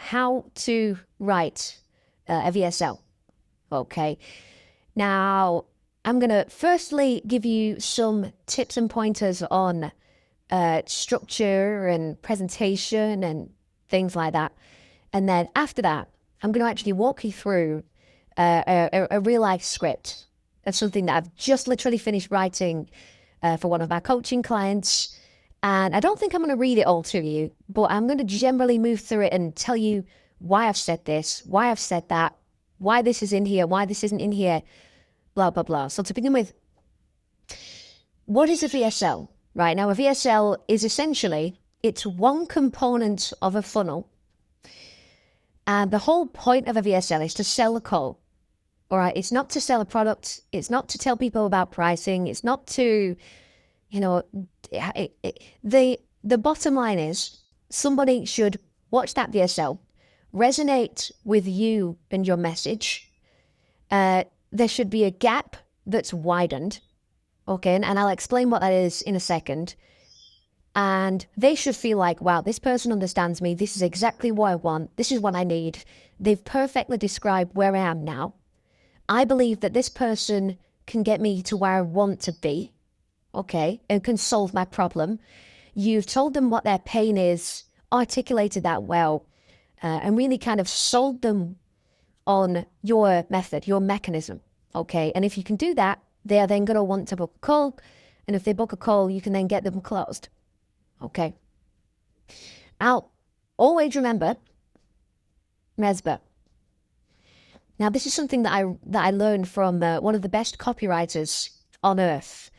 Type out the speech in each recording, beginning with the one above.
how to write a VSL. Okay. Now, I'm going to firstly give you some tips and pointers on structure and presentation and things like that. And then after that, I'm going to actually walk you through a real life script of something that I've just literally finished writing for one of our coaching clients. And I don't think I'm going to read it all to you, but I'm going to generally move through it and tell you why I've said this, why I've said that, why this is in here, why this isn't in here, blah, blah, blah. So to begin with, what is a VSL? Right now, a VSL is essentially, it's one component of a funnel. And the whole point of a VSL is to sell a call. All right. It's not to sell a product. It's not to tell people about pricing. It's not to, the bottom line is somebody should watch that VSL, resonate with you and your message. There should be a gap that's widened. Okay. And I'll explain what that is in a second. And they should feel like, wow, this person understands me. This is exactly what I want. This is what I need. They've perfectly described where I am now. I believe that this person can get me to where I want to be, okay, and can solve my problem. You've told them what their pain is, articulated that well, and really kind of sold them on your method, your mechanism, okay? And if you can do that, they are then going to want to book a call. And if they book a call, you can then get them closed. Okay. I'll always remember Mesber. Now, this is something that I learned from one of the best copywriters on earth,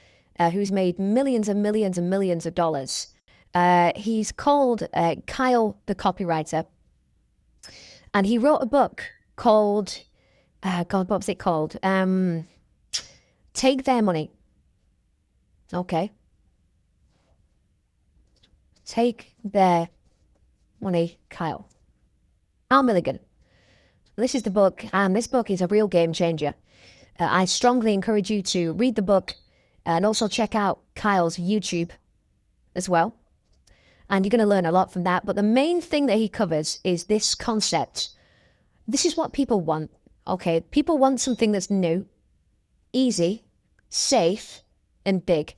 who's made millions and millions and millions of dollars. He's called Kyle the Copywriter, and he wrote a book called, God, what was it called? Take Their Money. Okay. Take Their Money, Kyle. Al Milligan. This is the book, and this book is a real game changer. I strongly encourage you to read the book and also check out Kyle's YouTube as well. And you're going to learn a lot from that. But the main thing that he covers is this concept. This is what people want. Okay, people want something that's new, easy, safe, and big.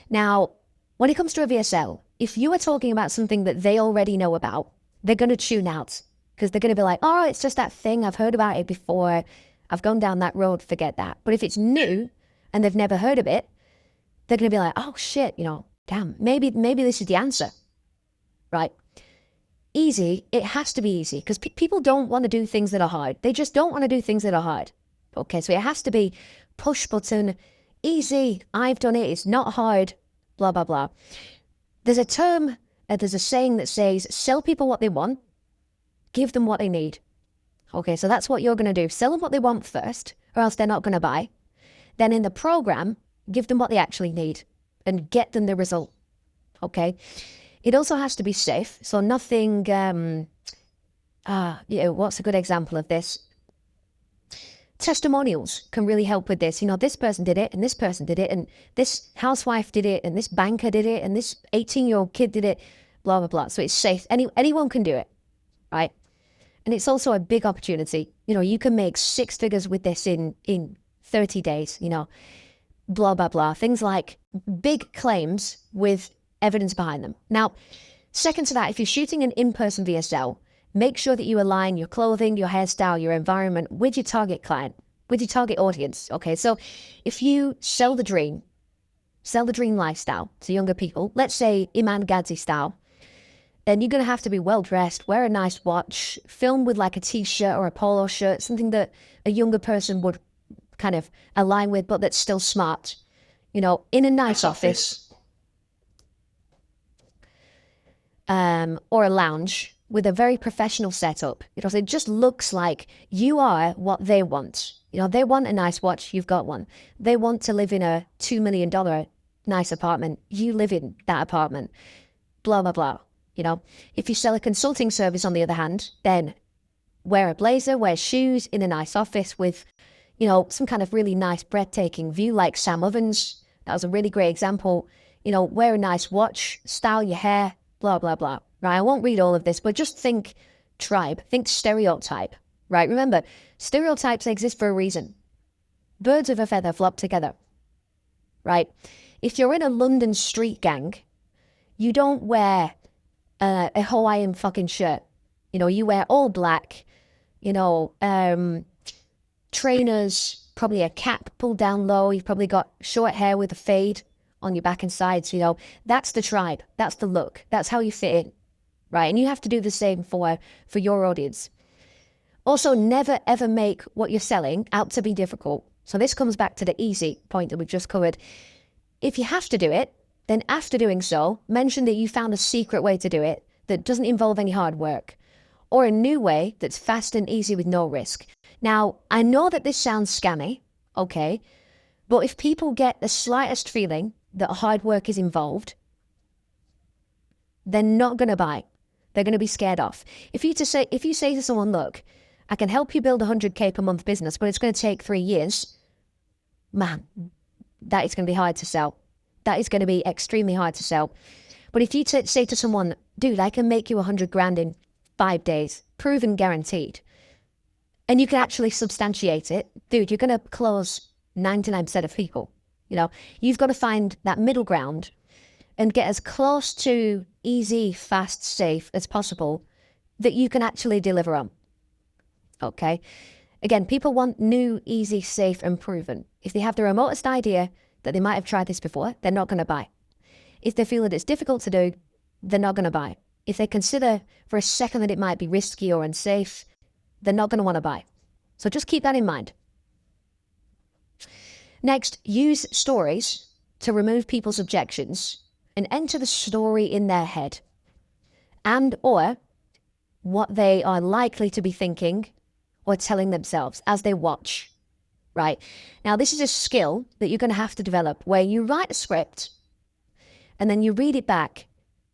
Now, when it comes to a VSL, if you are talking about something that they already know about, they're going to tune out. Because they're going to be like, oh, it's just that thing. I've heard about it before. I've gone down that road. Forget that. But if it's new and they've never heard of it, they're going to be like, oh, shit, damn, maybe this is the answer. Right? Easy. It has to be easy because people don't want to do things that are hard. They just don't want to do things that are hard. Okay, so it has to be push button, easy. I've done it. It's not hard. Blah, blah, blah. There's a term, there's a saying that says, sell people what they want. Give them what they need. Okay, so that's what you're going to do. Sell them what they want first, or else they're not going to buy. Then in the program, give them what they actually need and get them the result. Okay, it also has to be safe. So nothing, what's a good example of this? Testimonials can really help with this. This person did it, and this person did it, and this housewife did it, and this banker did it, and this 18-year-old kid did it, blah, blah, blah. So it's safe. Anyone can do it, right? And it's also a big opportunity. You can make 6 figures with this in 30 days, blah, blah, blah. Things like big claims with evidence behind them. Now, second to that, if you're shooting an in-person VSL, make sure that you align your clothing, your hairstyle, your environment with your target client, with your target audience. Okay, so if you sell the dream lifestyle to younger people, let's say Iman Gadzi style, then you're going to have to be well-dressed, wear a nice watch, film with like a t-shirt or a polo shirt, something that a younger person would kind of align with, but that's still smart, in a nice office. Or a lounge with a very professional setup. So it just looks like you are what they want. They want a nice watch, you've got one. They want to live in a $2 million nice apartment, you live in that apartment, blah, blah, blah. If you sell a consulting service, on the other hand, then wear a blazer, wear shoes in a nice office with, some kind of really nice, breathtaking view like Sam Ovens. That was a really great example. Wear a nice watch, style your hair, blah, blah, blah. Right? I won't read all of this, but just think tribe. Think stereotype, right? Remember, stereotypes exist for a reason. Birds of a feather flock together, right? If you're in a London street gang, you don't wear a Hawaiian fucking shirt. You know, you wear all black, you know, trainers, probably a cap pulled down low. You've probably got short hair with a fade on your back and sides, you know. That's the tribe. That's the look. That's how you fit in, right? And you have to do the same for your audience. Also, never ever make what you're selling out to be difficult. So this comes back to the easy point that we've just covered. If you have to do it, then after doing so, mention that you found a secret way to do it that doesn't involve any hard work, or a new way that's fast and easy with no risk. Now, I know that this sounds scammy, okay, but if people get the slightest feeling that hard work is involved, they're not going to buy. They're going to be scared off. If you say to someone, look, I can help you build a 100K per month business, but it's going to take 3 years, man, that is going to be hard to sell. That is going to be extremely hard to sell. But if you say to someone, dude, I can make you 100 grand in 5 days, proven guaranteed, and you can actually substantiate it, dude, you're going to close 99% of people. You know, you've got to find that middle ground and get as close to easy, fast, safe as possible that you can actually deliver on. Okay. Again, people want new, easy, safe, and proven. If they have the remotest idea that they might have tried this before, they're not going to buy. If they feel that it's difficult to do, they're not going to buy. If they consider for a second that it might be risky or unsafe, they're not going to want to buy. So just keep that in mind. Next, use stories to remove people's objections and enter the story in their head and or what they are likely to be thinking or telling themselves as they watch, right? Now, this is a skill that you're going to have to develop where you write a script and then you read it back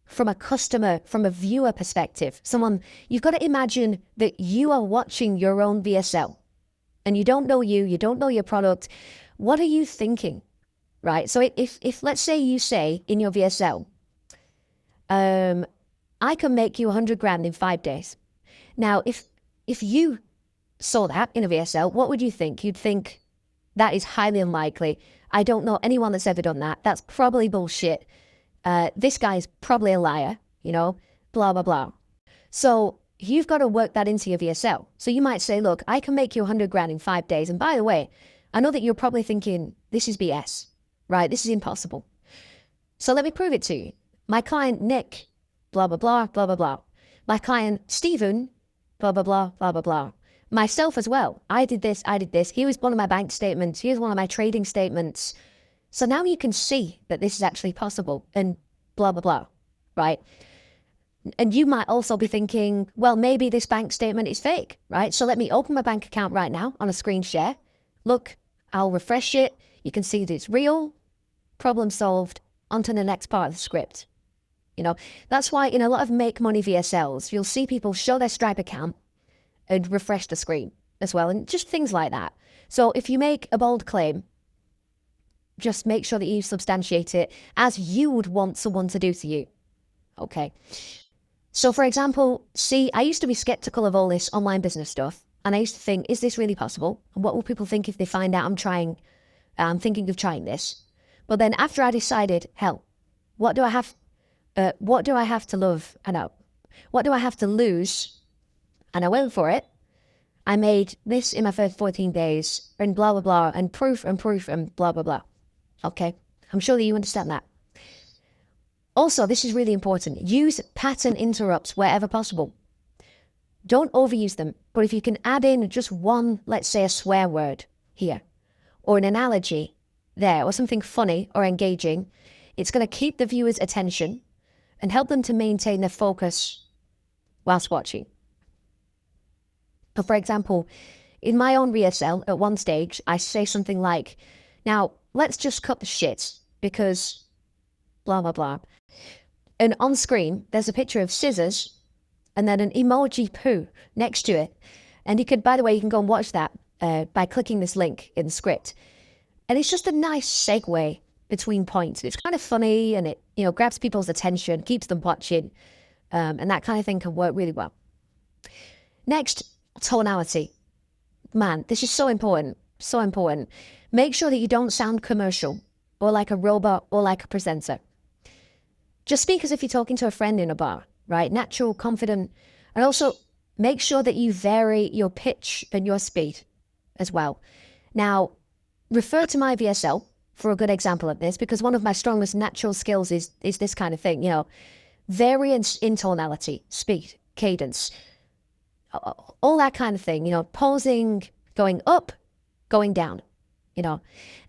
from a customer, from a viewer perspective. You've got to imagine that you are watching your own VSL and you don't know you don't know your product. What are you thinking, right? So if let's say you say in your VSL, I can make you 100 grand in 5 days. Now, if you saw that in a VSL, what would you think? You'd think that is highly unlikely. I don't know anyone that's ever done that. That's probably bullshit. This guy's probably a liar, you know, blah, blah, blah. So you've got to work that into your VSL. So you might say, look, I can make you 100 grand in 5 days. And by the way, I know that you're probably thinking, this is BS, right? This is impossible. So let me prove it to you. My client, Nick, blah, blah, blah, blah, blah, blah. My client, Stephen, blah, blah, blah, blah, blah, blah. Myself as well. I did this, I did this. Here was one of my bank statements. Here's one of my trading statements. So now you can see that this is actually possible and blah, blah, blah, right? And you might also be thinking, well, maybe this bank statement is fake, right? So let me open my bank account right now on a screen share. Look, I'll refresh it. You can see that it's real. Problem solved. On to the next part of the script. You know, that's why in a lot of make money VSLs, you'll see people show their Stripe account and refresh the screen as well. And just things like that. So if you make a bold claim, just make sure that you substantiate it as you would want someone to do to you. Okay. So for example, see, I used to be skeptical of all this online business stuff. And I used to think, is this really possible? And what will people think if they find out I'm thinking of trying this? But then after I decided, hell, what do I have to love? I know. What do I have to lose? And I went for it. I made this in my first 14 days and blah, blah, blah, and proof and blah, blah, blah. Okay. I'm sure that you understand that. Also, this is really important. Use pattern interrupts wherever possible. Don't overuse them, but if you can add in just one, let's say a swear word here, or an analogy there, or something funny or engaging, it's going to keep the viewer's attention and help them to maintain their focus whilst watching. So for example, in my own VSL, at one stage, I say something like, now, let's just cut the shit, because blah, blah, blah. And on screen, there's a picture of scissors, and then an emoji poo next to it. And you could, by the way, you can go and watch that by clicking this link in the script. And it's just a nice segue between points. It's kind of funny and it, you know, grabs people's attention, keeps them watching. And that kind of thing can work really well. Next, tonality. Man, this is so important. So important. Make sure that you don't sound commercial or like a robot or like a presenter. Just speak as if you're talking to a friend in a bar, right? Natural, confident, and also make sure that you vary your pitch and your speed as well. Now, refer to my VSL for a good example of this, because one of my strongest natural skills is this kind of thing, variance in tonality, speed, cadence, all that kind of thing, pausing, going up, going down,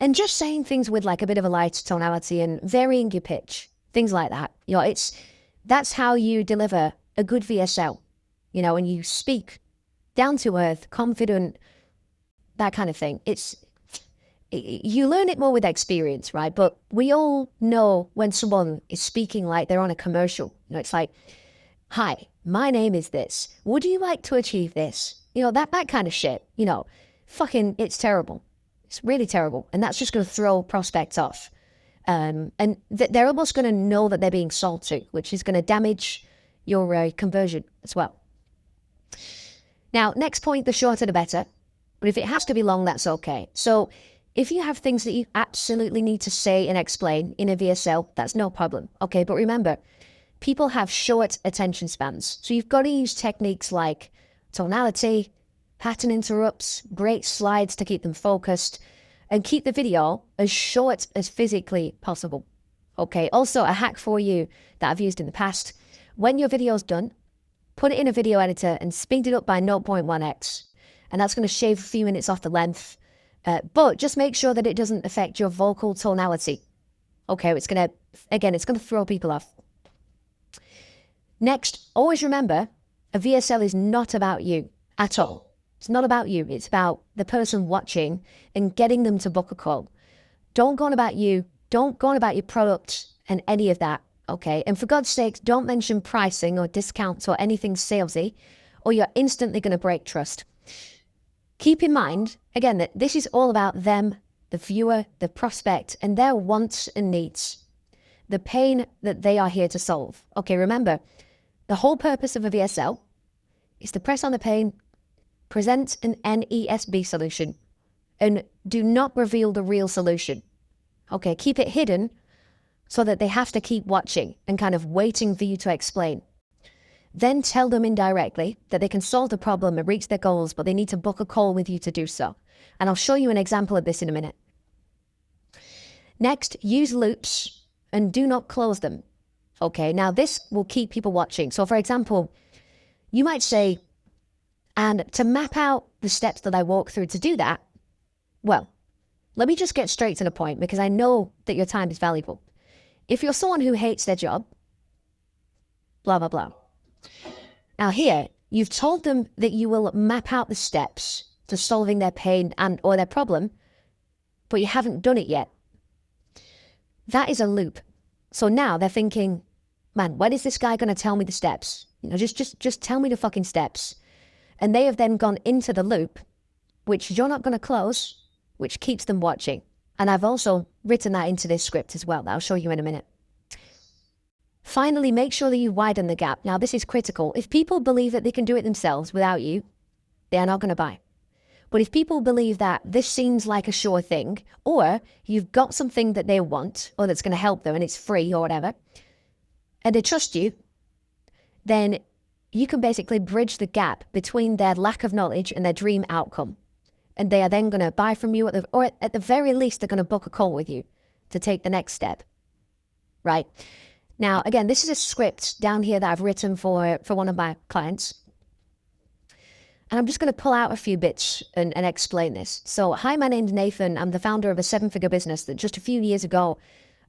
and just saying things with like a bit of a light tonality and varying your pitch, things like that. That's how you deliver a good VSL, and you speak down to earth, confident, that kind of thing. You learn it more with experience, right? But we all know when someone is speaking like they're on a commercial. It's like, hi, my name is this. Would you like to achieve this? That kind of shit, fucking, it's terrible. It's really terrible. And that's just going to throw prospects off. And they're almost going to know that they're being sold to, which is going to damage your conversion as well. Now, next point, the shorter the better. But if it has to be long, that's okay. So if you have things that you absolutely need to say and explain in a VSL, that's no problem. Okay, but remember, people have short attention spans. So you've got to use techniques like tonality, pattern interrupts, great slides to keep them focused, and keep the video as short as physically possible. Okay, also a hack for you that I've used in the past. When your video's done, put it in a video editor and speed it up by 0.1x. And that's going to shave a few minutes off the length. But just make sure that it doesn't affect your vocal tonality. Okay, it's going to throw people off. Next, always remember, a VSL is not about you at all. It's not about you. It's about the person watching and getting them to book a call. Don't go on about you. Don't go on about your product and any of that. Okay, and for God's sakes, don't mention pricing or discounts or anything salesy, or you're instantly going to break trust. Keep in mind, again, that this is all about them, the viewer, the prospect, and their wants and needs, the pain that they are here to solve. Okay, remember, the whole purpose of a VSL is to press on the pain, present an NESB solution, and do not reveal the real solution. Okay, keep it hidden so that they have to keep watching and kind of waiting for you to explain. Then tell them indirectly that they can solve the problem and reach their goals, but they need to book a call with you to do so. And I'll show you an example of this in a minute. Next, use loops and do not close them. Okay, now this will keep people watching. So for example, you might say, and to map out the steps that I walk through to do that, well, let me just get straight to the point because I know that your time is valuable. If you're someone who hates their job, blah, blah, blah. Now here, you've told them that you will map out the steps to solving their pain and or their problem, but you haven't done it yet. That is a loop. So now they're thinking, man, when is this guy going to tell me the steps? Just tell me the fucking steps. And they have then gone into the loop, which you're not going to close, which keeps them watching. And I've also written that into this script as well that I'll show you in a minute. Finally, make sure that you widen the gap. Now, this is critical. If people believe that they can do it themselves without you, they are not going to buy. But if people believe that this seems like a sure thing, or you've got something that they want, or that's going to help them and it's free or whatever, and they trust you, then you can basically bridge the gap between their lack of knowledge and their dream outcome. And they are then going to buy from you, or at the very least, they're going to book a call with you to take the next step, right? Now, again, this is a script down here that I've written for one of my clients. And I'm just going to pull out a few bits and explain this. So, hi, my name's Nathan. I'm the founder of a 7-figure business that just a few years ago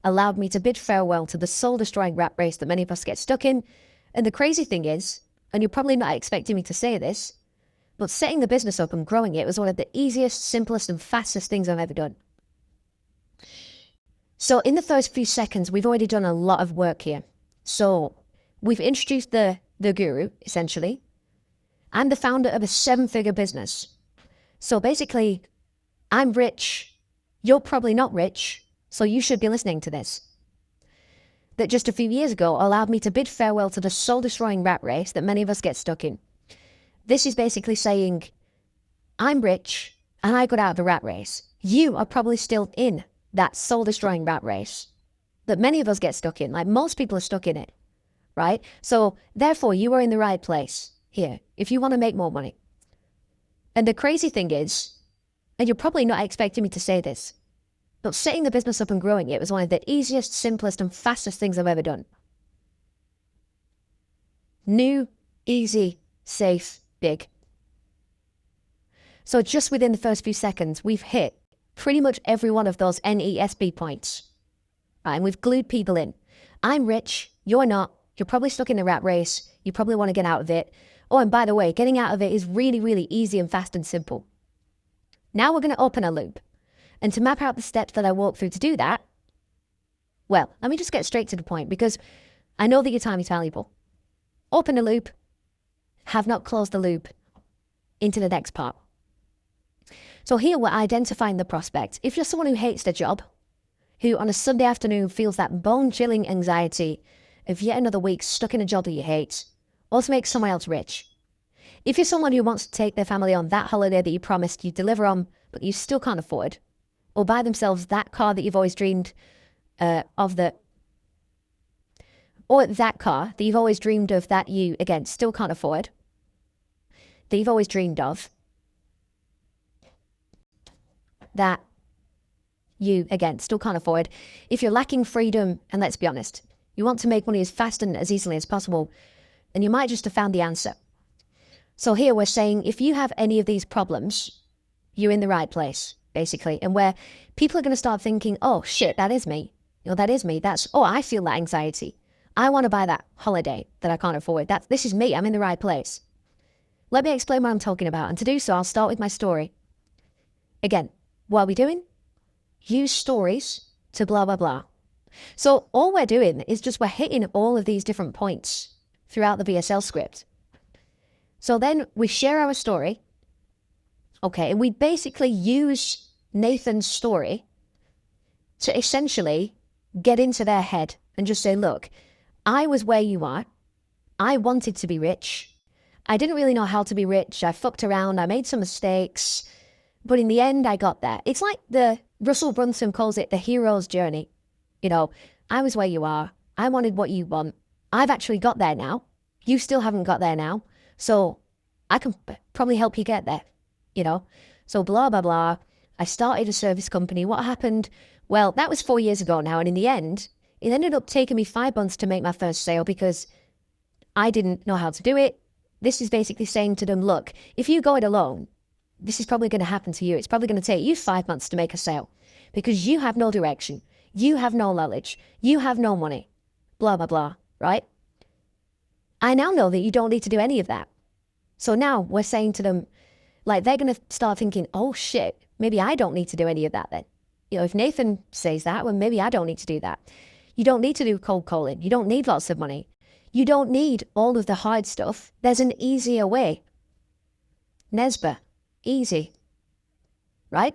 allowed me to bid farewell to the soul-destroying rat race that many of us get stuck in. And the crazy thing is, and you're probably not expecting me to say this, but setting the business up and growing it was one of the easiest, simplest, and fastest things I've ever done. So in the first few seconds, we've already done a lot of work here. So we've introduced the guru, essentially. I'm the founder of a 7-figure business. So basically, I'm rich. You're probably not rich, so you should be listening to this. That just a few years ago allowed me to bid farewell to the soul-destroying rat race that many of us get stuck in. This is basically saying, I'm rich and I got out of the rat race. You are probably still in that soul-destroying rat race that many of us get stuck in. Like most people are stuck in it, right? So therefore, you are in the right place here if you want to make more money. And the crazy thing is, and you're probably not expecting me to say this, but setting the business up and growing it was one of the easiest, simplest, and fastest things I've ever done. New, easy, safe, big. So just within the first few seconds, we've hit pretty much every one of those NESB points. Right, and we've glued people in. I'm rich, you're not, you're probably stuck in a rat race, you probably want to get out of it. Oh, and by the way, getting out of it is really, really easy and fast and simple. Now we're going to open a loop. And to map out the steps that I walk through to do that, well, let me just get straight to the point because I know that your time is valuable. Open a loop, have not closed the loop, into the next part. So here we're identifying the prospect. If you're someone who hates their job, who on a Sunday afternoon feels that bone-chilling anxiety of yet another week stuck in a job that you hate, or to make someone else rich. If you're someone who wants to take their family on that holiday that you promised you'd deliver on, but you still can't afford, or buy themselves that car that you've always dreamed of, or that car that you've always dreamed of that you, again, still can't afford, that you've always dreamed of, that you, again, still can't afford. If you're lacking freedom, and let's be honest, you want to make money as fast and as easily as possible, then you might just have found the answer. So here we're saying if you have any of these problems, you're in the right place, basically. And where people are going to start thinking, oh, shit, that is me. You know, that is me. Oh, I feel that anxiety. I want to buy that holiday that I can't afford. This is me. I'm in the right place. Let me explain what I'm talking about. And to do so, I'll start with my story. Again, what are we doing? Use stories to blah, blah, blah. So all we're doing is just we're hitting all of these different points throughout the VSL script. So then we share our story. Okay, and we basically use Nathan's story to essentially get into their head and just say, look, I was where you are. I wanted to be rich. I didn't really know how to be rich. I fucked around. I made some mistakes. But in the end, I got there. It's like Russell Brunson calls it the hero's journey. You know, I was where you are. I wanted what you want. I've actually got there now. You still haven't got there now. So I can probably help you get there, you know. So blah, blah, blah. I started a service company. What happened? Well, that was 4 years ago now. And in the end, it ended up taking me 5 months to make my first sale because I didn't know how to do it. This is basically saying to them, look, if you go it alone, this is probably going to happen to you. It's probably going to take you 5 months to make a sale because you have no direction. You have no knowledge. You have no money. Blah, blah, blah, right? I now know that you don't need to do any of that. So now we're saying to them, like, they're going to start thinking, oh, shit, maybe I don't need to do any of that then. You know, if Nathan says that, well, maybe I don't need to do that. You don't need to do cold calling. You don't need lots of money. You don't need all of the hard stuff. There's an easier way. Nesba. Easy. Right?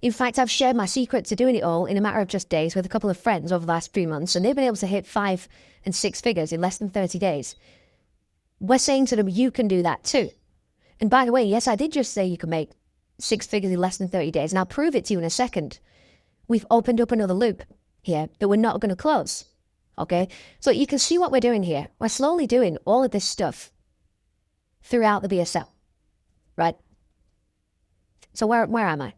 In fact, I've shared my secret to doing it all in a matter of just days with a couple of friends over the last few months, and they've been able to hit 5 and 6 figures in less than 30 days. We're saying to them, you can do that too. And by the way, yes, I did just say you can make 6 figures in less than 30 days, and I'll prove it to you in a second. We've opened up another loop here that we're not going to close. Okay? So you can see what we're doing here. We're slowly doing all of this stuff throughout the VSL. Right? So where am I?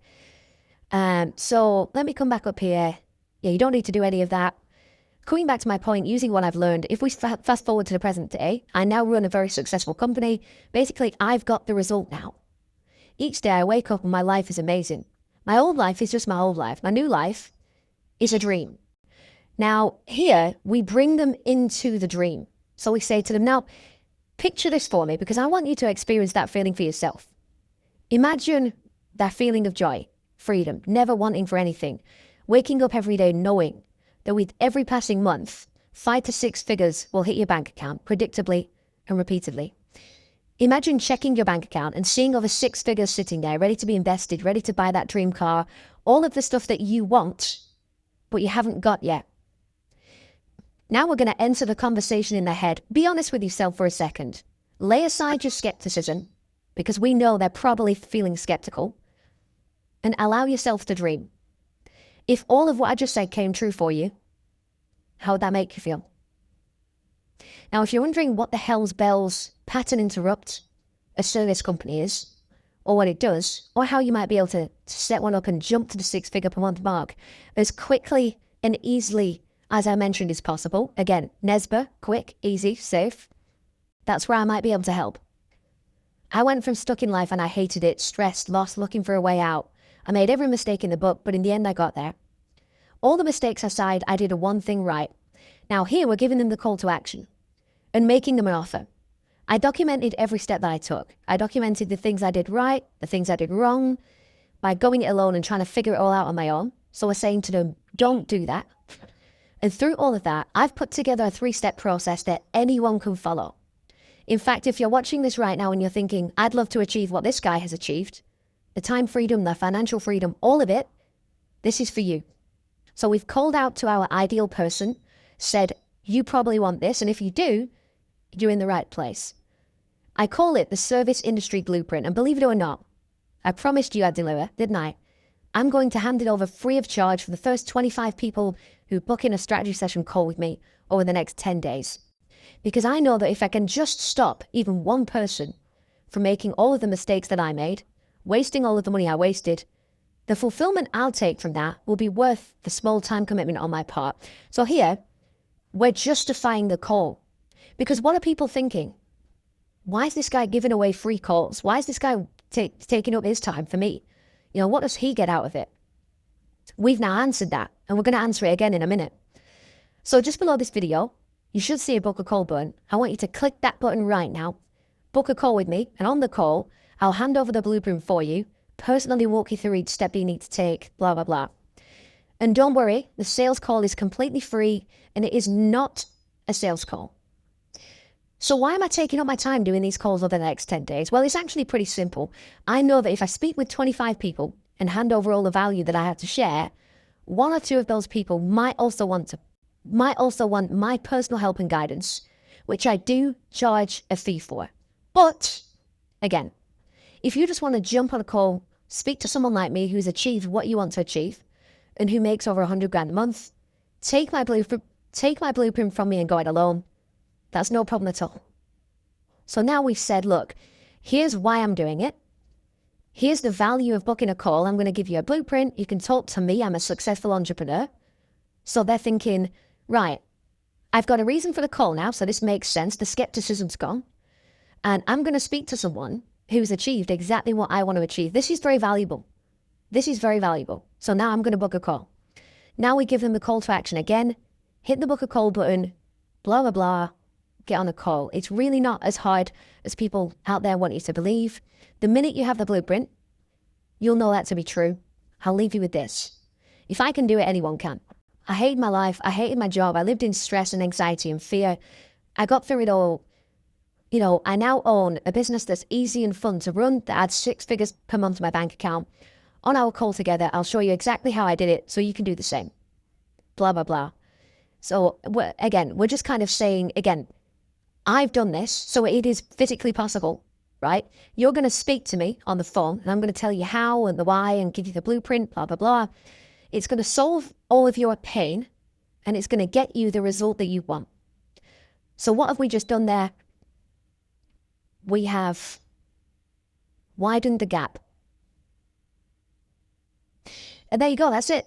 So let me come back up here. Yeah, you don't need to do any of that. Coming back to my point, using what I've learned, if we fast forward to the present day, I now run a very successful company. Basically, I've got the result now. Each day I wake up and my life is amazing. My old life is just my old life. My new life is a dream. Now, here, we bring them into the dream. So we say to them, now, picture this for me, because I want you to experience that feeling for yourself. Imagine that feeling of joy, freedom, never wanting for anything, waking up every day knowing that with every passing month, 5 to 6 figures will hit your bank account predictably and repeatedly. Imagine checking your bank account and seeing over 6 figures sitting there, ready to be invested, ready to buy that dream car, all of the stuff that you want, but you haven't got yet. Now we're going to enter the conversation in the head. Be honest with yourself for a second. Lay aside your skepticism, because we know they're probably feeling skeptical, and allow yourself to dream. If all of what I just said came true for you, how would that make you feel? Now, if you're wondering what the hell's bells pattern interrupt a service company is, or what it does, or how you might be able to set one up and jump to the 6-figure per month mark as quickly and easily as I mentioned is possible. Again, NESBA, quick, easy, safe. That's where I might be able to help. I went from stuck in life and I hated it, stressed, lost, looking for a way out. I made every mistake in the book, but in the end I got there. All the mistakes aside, I did one thing right. Now here we're giving them the call to action and making them an offer. I documented every step that I took. I documented the things I did right, the things I did wrong, by going it alone and trying to figure it all out on my own. So we're saying to them, don't do that. And through all of that, I've put together a 3-step process that anyone can follow. In fact, if you're watching this right now and you're thinking, I'd love to achieve what this guy has achieved, the time freedom, the financial freedom, all of it, this is for you. So we've called out to our ideal person, said, you probably want this, and if you do, you're in the right place. I call it the service industry blueprint, and believe it or not, I promised you I'd deliver, didn't I? I'm going to hand it over free of charge for the first 25 people who book in a strategy session call with me over the next 10 days. Because I know that if I can just stop even one person from making all of the mistakes that I made, wasting all of the money I wasted, the fulfillment I'll take from that will be worth the small time commitment on my part. So here, we're justifying the call. Because what are people thinking? Why is this guy giving away free calls? Why is this guy taking up his time for me? You know, what does he get out of it? We've now answered that, and we're going to answer it again in a minute. So just below this video, you should see a book a call button. I want you to click that button right now, book a call with me, and on the call, I'll hand over the blueprint for you, personally walk you through each step you need to take, blah, blah, blah. And don't worry, the sales call is completely free, and it is not a sales call. So why am I taking up my time doing these calls over the next 10 days? Well, it's actually pretty simple. I know that if I speak with 25 people and hand over all the value that I have to share, 1 or 2 of those people might also want my personal help and guidance, which I do charge a fee for. But again, if you just want to jump on a call, speak to someone like me who's achieved what you want to achieve and who makes over 100 grand a month, take my blueprint from me and go it alone. That's no problem at all. So now we've said, look, here's why I'm doing it. Here's the value of booking a call. I'm going to give you a blueprint. You can talk to me. I'm a successful entrepreneur. So they're thinking, right, I've got a reason for the call now. So this makes sense. The skepticism's gone. And I'm going to speak to someone who's achieved exactly what I want to achieve. This is very valuable. This is very valuable. So now I'm going to book a call. Now we give them the call to action again. Hit the book a call button, blah, blah, blah. Get on a call. It's really not as hard as people out there want you to believe. The minute you have the blueprint, you'll know that to be true. I'll leave you with this. If I can do it, anyone can. I hated my life. I hated my job. I lived in stress and anxiety and fear. I got through it all. You know, I now own a business that's easy and fun to run that adds 6 figures per month to my bank account. On our call together, I'll show you exactly how I did it so you can do the same. Blah, blah, blah. So we're just kind of saying, again, I've done this, so it is physically possible, right? You're going to speak to me on the phone, and I'm going to tell you how and the why and give you the blueprint, blah, blah, blah. It's going to solve all of your pain, and it's going to get you the result that you want. So what have we just done there? We have widened the gap. And there you go, that's it.